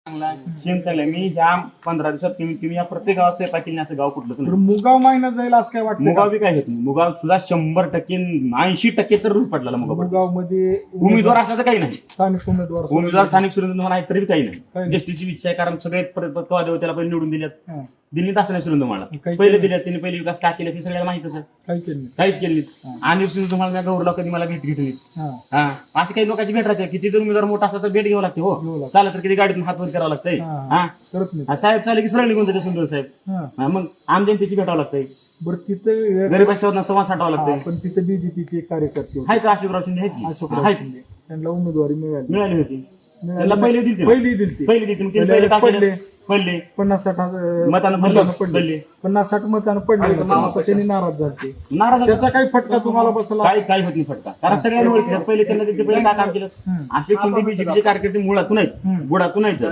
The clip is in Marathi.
चांगला शेण चांगला. मी ह्या 15 दिवसात तुम्ही या प्रत्येक गावात स्वयंपाक केली असं गाव कुठलंच तर नाही. मुगाव महिना जाईल असं काय वाटतं मुगाव बी काय घेत नाही. मुगाव सुद्धा 100% 80% तर रूप पडला मुगाव. मुगाव मध्ये उमेदवार असला तर काही नाही. स्थानिक उमेदवार उमेदवार स्थानिक सुरेंद्र नाही तरी काही काही नाही. नाही. जस्टिसची इच्छा आहे कारण सगळे त्याला पहिले निवडून दिल्यात. हा, दिल्लीत असं नाही सुरेंद्र मला काही पहिले केलं. दिल्यात त्यांनी पहिले विकास काय केले ते सगळ्याला माहितच आहे. काही केलं नाही. काहीच केले नाही. हा. आणि सुरेंद्र मला गौरला कधी मला भेट घेतली. हा, हा असे काही लोकांची भेट राहते. किती जर उमेदवार मोठा असला तर भेट घ्यावं लागते. हो घ्यावं लागतं. चालत तर किती गाडीतून हात वर करावं लागतंय. हा. हा करत नाही. साहेब चाले की सरळ निघून जाते सुंदर साहेब. हा. हा, मग आम जनतेची भेटावं लागतंय. बरं तिथं गरीबांना संवाद साठावं हा, लागतंय. पण तिथे बीजेपीचे कार्यकर्ते होते. हाय का अशोकराव शिंदे आहेत की? अशोकराव आहेत. शिंदे. त्यांना उमेदवारी मिळाली. मिळाली होती. त्याला पहिले दिलती ना. पहिली दिलती. पहिली दिलती. मग पहिल्या पहिले वेळेस पडले. पडले 50-60 मतानं पडले. 50-60 मतानं पडले. आता त्यांनी नाराज झाले. नाराज त्याचा काही फटका तुम्हाला बसला? काही होत नाही फटका. कारण सगळ्यांना ओळखतात. पहिले त्यांना पहिले काय काम केलं. हम्म. अशोक शिंदे बीजेपीचे कार्यकर्ते मुळातून आहेत. हम्म. गुडातून आहेत.